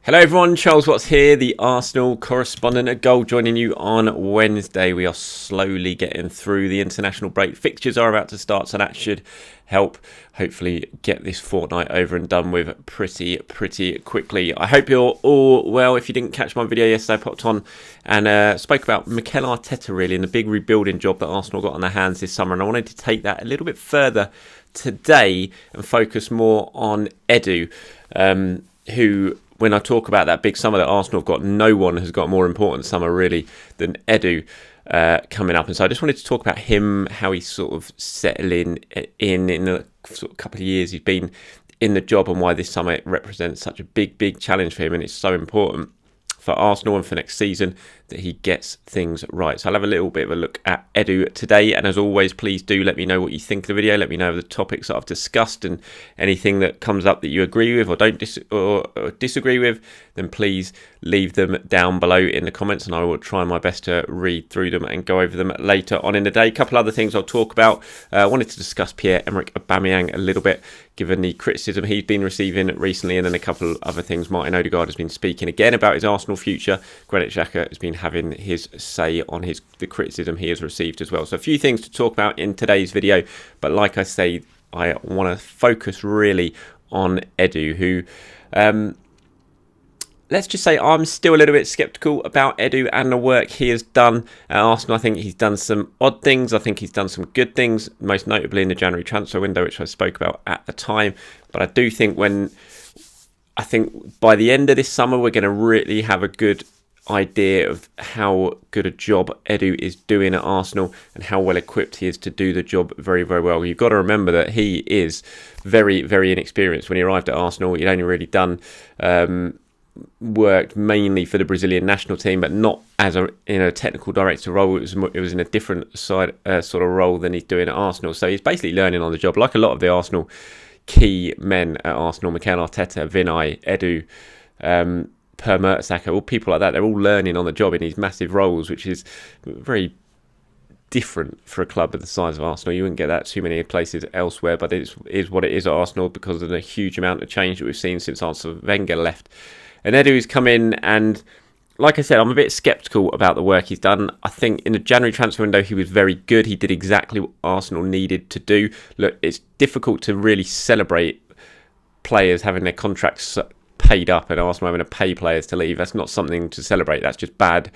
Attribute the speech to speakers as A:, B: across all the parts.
A: Hello everyone, Charles Watts here, the Arsenal correspondent at Goal, joining you on Wednesday. We are slowly getting through the international break. Fixtures are about to start, so that should help hopefully get this fortnight over and done with pretty quickly. I hope you're all well. If you didn't catch my video yesterday, I popped on and spoke about Mikel Arteta really and the big rebuilding job that Arsenal got on their hands this summer, and I wanted to take that a little bit further today and focus more on Edu, who, when I talk about that big summer that Arsenal have got, no one has got a more important summer really than Edu coming up. And so I just wanted to talk about him, how he's sort of settling in a sort of couple of years he's been in the job, and why this summer represents such a big challenge for him, and it's so important for Arsenal and for next season that he gets things right. So I'll have a little bit of a look at Edu today, and as always, please do let me know what you think of the video. Let me know the topics that I've discussed, and anything that comes up that you agree with or don't disagree with, then please leave them down below in the comments, and I will try my best to read through them and go over them later on in the day. A couple other things I'll talk about. I wanted to discuss Pierre-Emerick Aubameyang a little bit, given the criticism he's been receiving recently, and then a couple of other things. Martin Odegaard has been speaking again about his Arsenal future. Granit Xhaka has been having his say on the criticism he has received as well. So a few things to talk about in today's video, but like I say, I want to focus really on Edu, who let's just say I'm still a little bit sceptical about Edu and the work he has done at Arsenal. I think he's done some odd things. I think he's done some good things, most notably in the January transfer window, which I spoke about at the time. But I do think by the end of this summer, we're going to really have a good idea of how good a job Edu is doing at Arsenal and how well equipped he is to do the job very well. You've got to remember that he is very inexperienced. When he arrived at Arsenal, he'd only really done worked mainly for the Brazilian national team, but not as in a technical director role. It was in a different sort of role than he's doing at Arsenal. So he's basically learning on the job, like a lot of the Arsenal key men at Arsenal: Mikel Arteta, Vinay, Edu, Pierre-Emerick Aubameyang, all people like that. They're all learning on the job in these massive roles, which is very different for a club of the size of Arsenal. You wouldn't get that too many places elsewhere, but it is what it is at Arsenal because of the huge amount of change that we've seen since Arsene Wenger left. And Edu's come in, and like I said, I'm a bit sceptical about the work he's done. I think in the January transfer window, he was very good. He did exactly what Arsenal needed to do. Look, it's difficult to really celebrate players having their contracts paid up and Arsenal having to pay players to leave. That's not something to celebrate. That's just bad.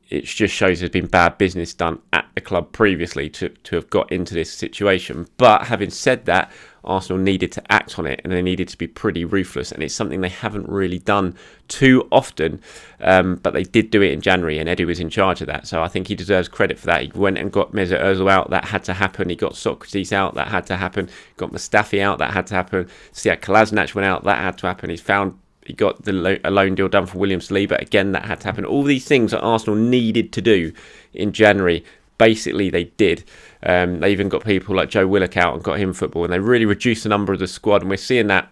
A: It just shows there's been bad business done at the club previously to have got into this situation. But having said that, Arsenal needed to act on it, and they needed to be pretty ruthless, and it's something they haven't really done too often, but they did do it in January, and Edu was in charge of that, so I think he deserves credit for that. He went and got Mesut Ozil out, that had to happen. He got Socrates out, that had to happen. Got Mustafi out, that had to happen. Sead Kolasinac went out, that had to happen. He got a loan deal done for William Saliba, again, that had to happen. All these things that Arsenal needed to do in January, basically they did. They even got people like Joe Willock out and got him football, and they really reduced the number of the squad, and we're seeing that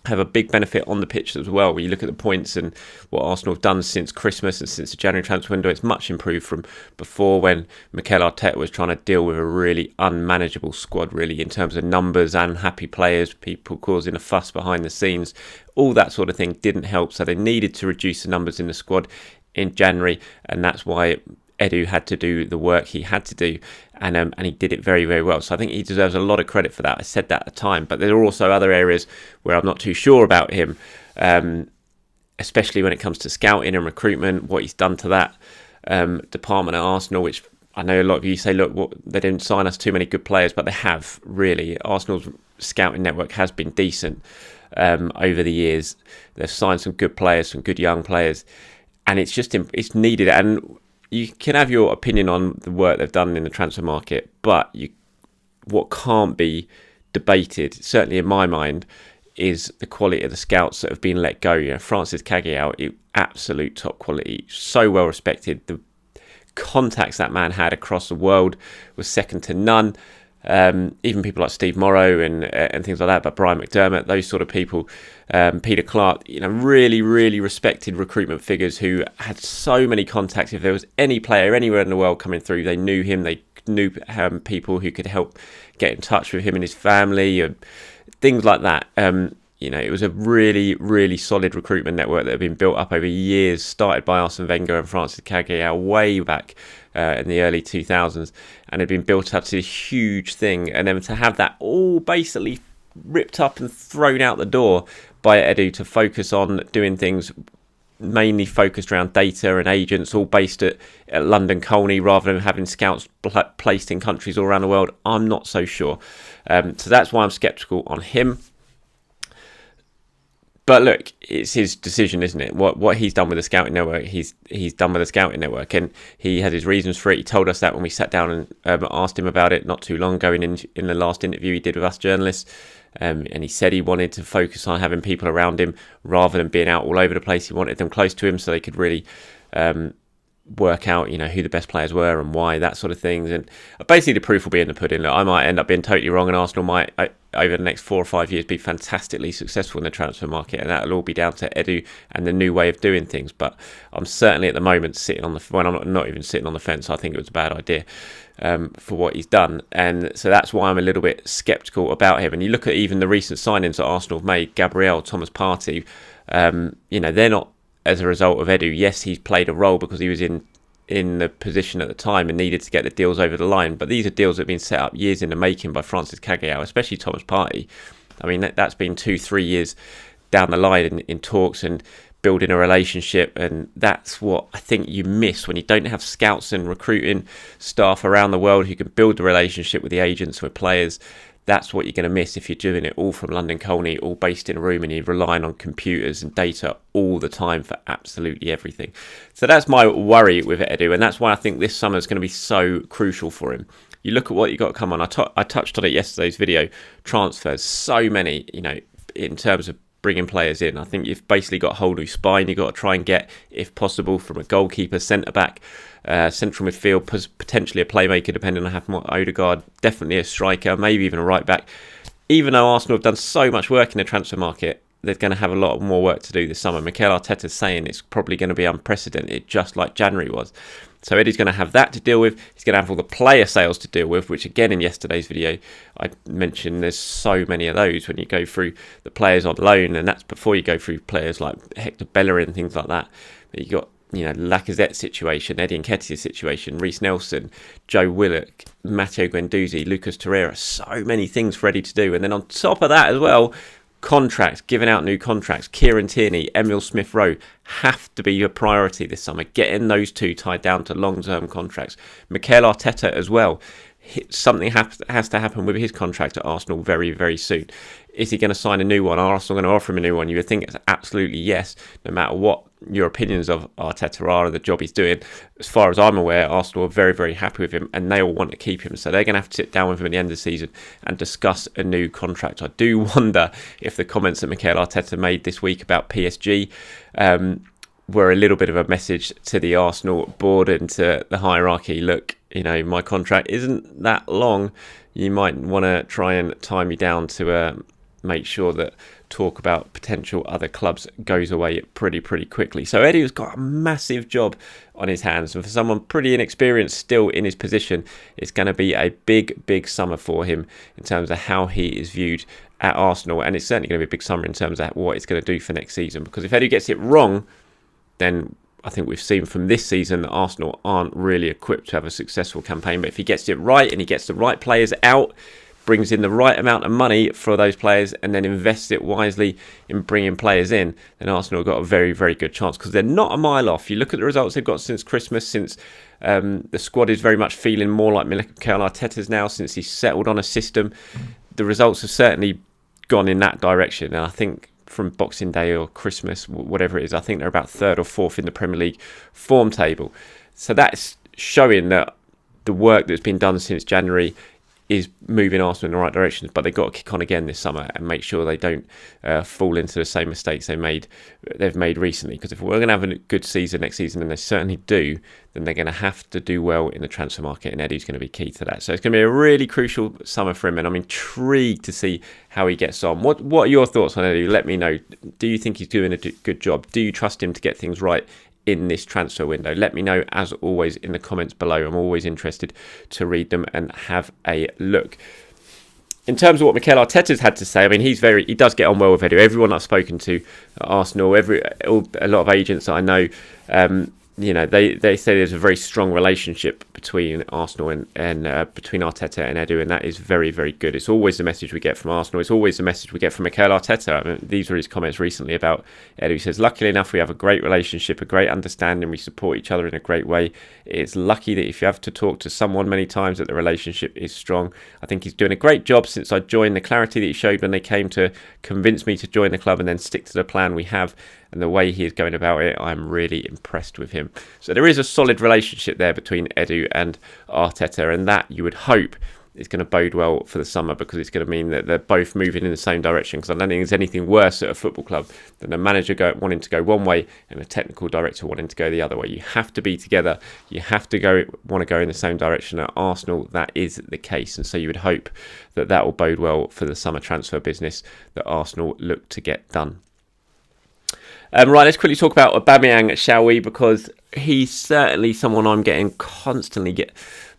A: have a big benefit on the pitch as well. When you look at the points and what Arsenal have done since Christmas and since the January transfer window, it's much improved from before, when Mikel Arteta was trying to deal with a really unmanageable squad, really, in terms of numbers, unhappy players, people causing a fuss behind the scenes. All that sort of thing didn't help, so they needed to reduce the numbers in the squad in January, and that's why Edu had to do the work he had to do, and he did it very well. So I think he deserves a lot of credit for that. I said that at the time, but there are also other areas where I'm not too sure about him, especially when it comes to scouting and recruitment, what he's done to that department at Arsenal, which I know a lot of you say, look, they didn't sign us too many good players, but they have, really. Arsenal's scouting network has been decent over the years. They've signed some good players, some good young players, and it's needed. And you can have your opinion on the work they've done in the transfer market, but what can't be debated, certainly in my mind, is the quality of the scouts that have been let go. Francis Cagiao, absolute top quality, so well respected. The contacts that man had across the world was second to none. Even people like Steve Morrow and things like that, but Brian McDermott, those sort of people, Peter Clark, really respected recruitment figures who had so many contacts. If there was any player anywhere in the world coming through, they knew him. They knew people who could help get in touch with him and his family, and things like that. it was a really, really solid recruitment network that had been built up over years, started by Arsene Wenger and Francis Cagayao way back in the early 2000s, and had been built up to a huge thing. And then to have that all basically ripped up and thrown out the door by Edu to focus on doing things mainly focused around data and agents, all based at London Colney, rather than having scouts placed in countries all around the world, I'm not so sure. So that's why I'm sceptical on him. But look, it's his decision, isn't it? What he's done with the scouting network, he's done with the scouting network, and he has his reasons for it. He told us that when we sat down and asked him about it not too long ago in the last interview he did with us journalists. And he said he wanted to focus on having people around him rather than being out all over the place. He wanted them close to him so they could really work out, who the best players were and why, that sort of things. And basically the proof will be in the pudding. Look, I might end up being totally wrong, and Arsenal might, over the next 4 or 5 years, be fantastically successful in the transfer market, and that'll all be down to Edu and the new way of doing things. But I'm certainly at the moment sitting on I'm not even sitting on the fence. I think it was a bad idea for what he's done, and so that's why I'm a little bit sceptical about him. And you look at even the recent signings that Arsenal have made, Gabriel, Thomas Partey, they're not as a result of Edu. Yes, he's played a role because he was in the position at the time and needed to get the deals over the line, but these are deals that have been set up years in the making by Francis Cagayao, especially Thomas Partey. I mean, that's been 2-3 years down the line in talks and building a relationship, and that's what I think you miss when you don't have scouts and recruiting staff around the world who can build the relationship with the agents, with players. That's what you're going to miss if you're doing it all from London Colney, all based in a room, and you're relying on computers and data all the time for absolutely everything. So that's my worry with Edu, and that's why I think this summer is going to be so crucial for him. You look at what you got to come on. I touched on it yesterday's video. Transfers, so many, in terms of bringing players in. I think you've basically got a whole new spine. You've got to try and get, if possible, from a goalkeeper, centre-back, central midfield, potentially a playmaker, depending on how Odegaard, definitely a striker, maybe even a right-back. Even though Arsenal have done so much work in the transfer market, they're going to have a lot more work to do this summer. Mikel Arteta's saying it's probably going to be unprecedented, just like January was. So Eddie's going to have that to deal with. He's going to have all the player sales to deal with, which again in yesterday's video I mentioned there's so many of those when you go through the players on loan, and that's before you go through players like Hector Bellerin and things like that. But you got Lacazette's situation, Eddie Nketiah's situation, Reece Nelson, Joe Willock, Matteo Guendouzi, Lucas Torreira. So many things for Eddie to do, and then on top of that as well, contracts, giving out new contracts. Kieran Tierney, Emile Smith-Rowe have to be a priority this summer. Getting those two tied down to long-term contracts. Mikel Arteta as well. Something has to happen with his contract at Arsenal very, very soon. Is he going to sign a new one? Are Arsenal going to offer him a new one? You would think it's absolutely yes, no matter what your opinions of Arteta are and the job he's doing. As far as I'm aware, Arsenal are very, very happy with him, and they all want to keep him. So they're going to have to sit down with him at the end of the season and discuss a new contract. I do wonder if the comments that Mikel Arteta made this week about PSG were a little bit of a message to the Arsenal board and to the hierarchy. Look, my contract isn't that long. You might want to try and tie me down to make sure that talk about potential other clubs goes away pretty quickly. So Eddie has got a massive job on his hands, and for someone pretty inexperienced still in his position, it's going to be a big summer for him in terms of how he is viewed at Arsenal, and it's certainly going to be a big summer in terms of what it's going to do for next season, because if Eddie gets it wrong, then I think we've seen from this season that Arsenal aren't really equipped to have a successful campaign. But if he gets it right and he gets the right players out, brings in the right amount of money for those players, and then invests it wisely in bringing players in, then Arsenal have got a very, very good chance, because they're not a mile off. You look at the results they've got since Christmas, since the squad is very much feeling more like Mikel Arteta's now, since he's settled on a system. The results have certainly gone in that direction, and I think from Boxing Day or Christmas, whatever it is, I think they're about 3rd or 4th in the Premier League form table. So that's showing that the work that's been done since January is moving Arsenal in the right direction, but they've got to kick on again this summer and make sure they don't fall into the same mistakes they've made recently. Because if we're going to have a good season next season, and they certainly do, then they're going to have to do well in the transfer market, and Eddie's going to be key to that. So it's going to be a really crucial summer for him, and I'm intrigued to see how he gets on. What are your thoughts on Eddie? Let me know. Do you think he's doing a good job? Do you trust him to get things right in this transfer window? Let me know, as always, in the comments below. I'm always interested to read them and have a look. in terms of what Mikel Arteta's had to say, I mean, he does get on well with Edu. Everyone I've spoken to at Arsenal, a lot of agents that I know, they say there's a very strong relationship between Arsenal and between Arteta and Edu, and that is very, very good. It's always the message we get from Arsenal. It's always the message we get from Mikel Arteta. I mean, these were his comments recently about Edu. He says, luckily enough, we have a great relationship, a great understanding. We support each other in a great way. It's lucky that if you have to talk to someone many times, that the relationship is strong. I think he's doing a great job since I joined. The clarity that he showed when they came to convince me to join the club and then stick to the plan we have, and the way he is going about it, I'm really impressed with him. So there is a solid relationship there between Edu and Arteta, and that you would hope is going to bode well for the summer, because it's going to mean that they're both moving in the same direction. Because I don't think there's anything worse at a football club than a manager wanting to go one way and a technical director wanting to go the other way. You have to be together. You have to want to go in the same direction. At Arsenal, that is the case, and so you would hope that that will bode well for the summer transfer business that Arsenal look to get done. Right, let's quickly talk about Aubameyang, shall we? Because he's certainly someone I'm getting constantly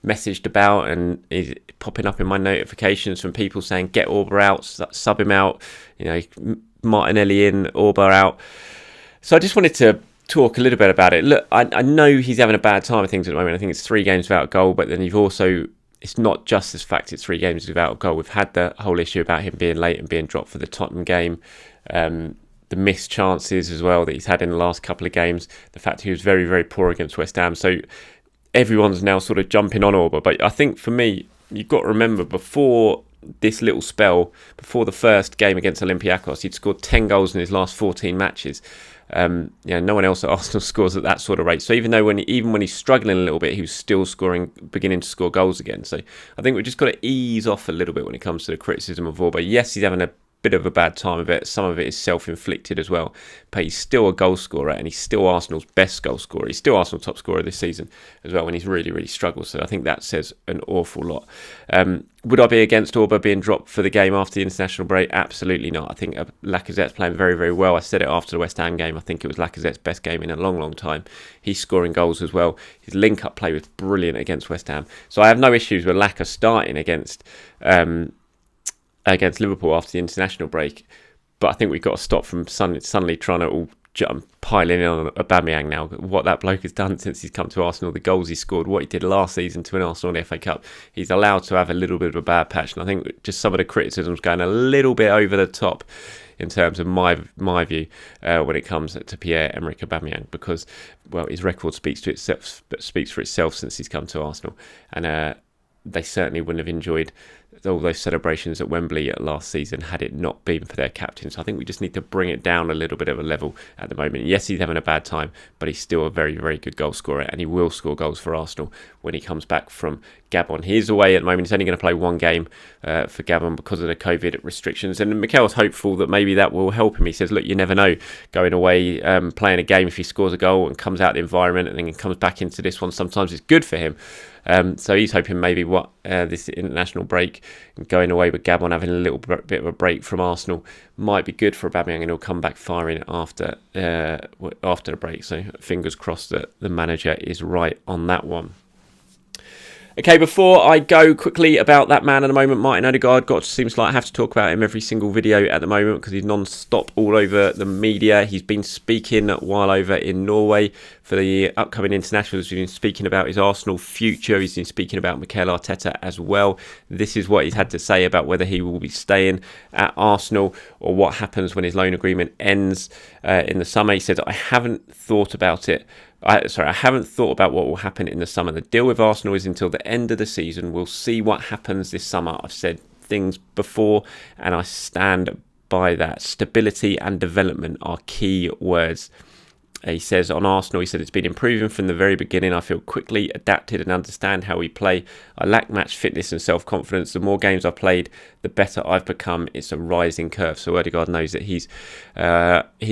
A: messaged about, and is popping up in my notifications from people saying, get Auba out, sub him out, Martinelli in, Auba out. So I just wanted to talk a little bit about it. Look, I know he's having a bad time of things at the moment. I think it's 3 games without a goal, but then it's not just this fact it's 3 games without a goal. We've had the whole issue about him being late and being dropped for the Tottenham game. The missed chances as well that he's had in the last couple of games. The fact he was very, very poor against West Ham. So everyone's now sort of jumping on Auba. But I think for me, you've got to remember, before this little spell, before the first game against Olympiacos, he'd scored 10 goals in his last 14 matches. No one else at Arsenal scores at that sort of rate. So even when he's struggling a little bit, he was still beginning to score goals again. So I think we've just got to ease off a little bit when it comes to the criticism of Auba. Yes, he's having a bit of a bad time of it. Some of it is self-inflicted as well, but he's still a goal scorer, and he's still Arsenal's best goal scorer. He's still Arsenal's top scorer this season as well, when he's really, really struggled. So I think that says an awful lot. Would I be against Auba being dropped for the game after the international break? Absolutely not. I think Lacazette's playing very, very well. I said it after the West Ham game. I think it was Lacazette's best game in a long, long time. He's scoring goals as well. His link-up play was brilliant against West Ham. So I have no issues with Laka starting against Liverpool after the international break, but I think we've got to stop from suddenly trying to all piling in on Aubameyang now. What that bloke has done since he's come to Arsenal, the goals he scored, what he did last season to win Arsenal in the FA Cup, he's allowed to have a little bit of a bad patch, and I think just some of the criticism's going a little bit over the top in terms of my view when it comes to Pierre-Emerick Aubameyang, because his record speaks for itself since he's come to Arsenal, and they certainly wouldn't have enjoyed all those celebrations at Wembley last season had it not been for their captain. So I think we just need to bring it down a little bit of a level at the moment. Yes, he's having a bad time, but he's still a very, very good goal scorer, and he will score goals for Arsenal when he comes back from Gabon. He is away at the moment. He's only going to play 1 game for Gabon because of the COVID restrictions, and Mikel's hopeful that maybe that will help him. He says, look, you never know, going away, playing a game, if he scores a goal and comes out the environment and then comes back into this one, sometimes it's good for him. So he's hoping maybe this international break, going away with Gabon, having a little bit of a break from Arsenal, might be good for Aubameyang, and he'll come back firing after the break. So fingers crossed that the manager is right on that one. Okay, before I go quickly about that man at the moment, Martin Odegaard, seems like I have to talk about him every single video at the moment because he's non-stop all over the media. He's been speaking while over in Norway for the upcoming internationals. He's been speaking about his Arsenal future. He's been speaking about Mikel Arteta as well. This is what he's had to say about whether he will be staying at Arsenal or what happens when his loan agreement ends in the summer. He said, I haven't thought about it. I haven't thought about what will happen in the summer. The deal with Arsenal is until the end of the season. We'll see what happens this summer. I've said things before and I stand by that. Stability and development are key words. He says on Arsenal, he said, it's been improving from the very beginning. I feel quickly adapted and understand how we play. I lack match fitness and self-confidence. The more games I've played, the better I've become. It's a rising curve. So Odegaard knows that his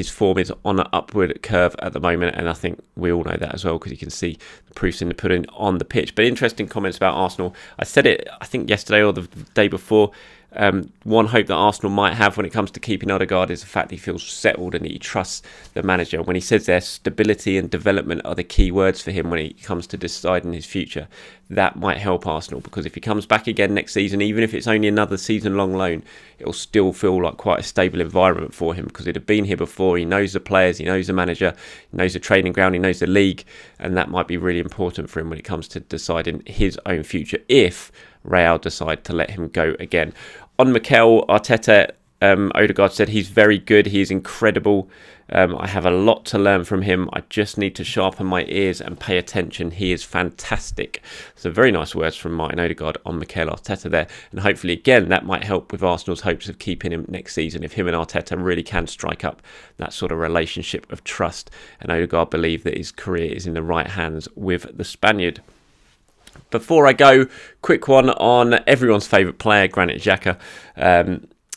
A: form is on an upward curve at the moment. And I think we all know that as well because you can see the proofs in the pudding on the pitch. But interesting comments about Arsenal. I said it, I think yesterday or the day before. One hope that Arsenal might have when it comes to keeping Odegaard is the fact that he feels settled and he trusts the manager. When he says there, stability and development are the key words for him when it comes to deciding his future. That might help Arsenal, because if he comes back again next season, even if it's only another season-long loan, it'll still feel like quite a stable environment for him, because he'd have been here before. He knows the players, he knows the manager, he knows the training ground, he knows the league, and that might be really important for him when it comes to deciding his own future if Real decide to let him go again. On Mikel Arteta, Odegaard said he's very good, he is incredible. I have a lot to learn from him. I just need to sharpen my ears and pay attention. He is fantastic. So very nice words from Martin Odegaard on Mikel Arteta there. And hopefully, again, that might help with Arsenal's hopes of keeping him next season if him and Arteta really can strike up that sort of relationship of trust. And Odegaard believe that his career is in the right hands with the Spaniard. Before I go, quick one on everyone's favourite player, Granit Xhaka.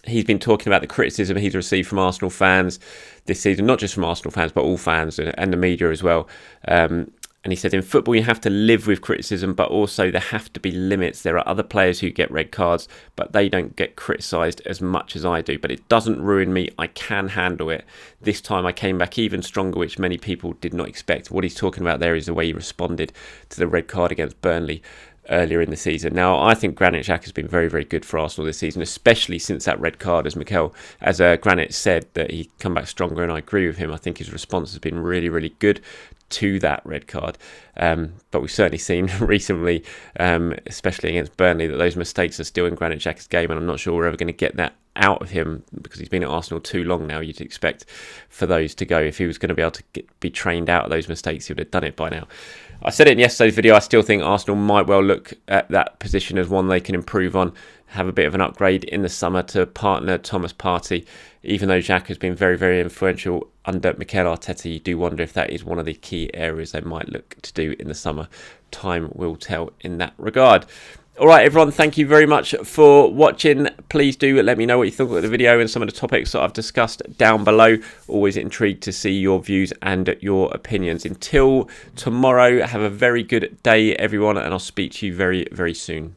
A: He's been talking about the criticism he's received from Arsenal fans this season, not just from Arsenal fans, but all fans and the media as well. And he said, in football, you have to live with criticism, but also there have to be limits. There are other players who get red cards, but they don't get criticised as much as I do. But it doesn't ruin me. I can handle it. This time I came back even stronger, which many people did not expect. What he's talking about there is the way he responded to the red card against Burnley earlier in the season. Now, I think Granit Xhaka has been very, very good for Arsenal this season, especially since that red card, as Granit said, that he'd come back stronger, and I agree with him. I think his response has been really, really good to that red card. But we've certainly seen recently, especially against Burnley, that those mistakes are still in Granit Xhaka's game, and I'm not sure we're ever going to get that out of him, because he's been at Arsenal too long now. You'd expect for those to go. If he was going to be able to be trained out of those mistakes, he would have done it by now. I said it in yesterday's video, I still think Arsenal might well look at that position as one they can improve on, have a bit of an upgrade in the summer to partner Thomas Partey. Even though Xhaka has been very, very influential under Mikel Arteta, you do wonder if that is one of the key areas they might look to do in the summer. Time will tell in that regard. All right, everyone, thank you very much for watching. Please do let me know what you thought of the video and some of the topics that I've discussed down below. Always intrigued to see your views and your opinions. Until tomorrow, have a very good day, everyone, and I'll speak to you very, very soon.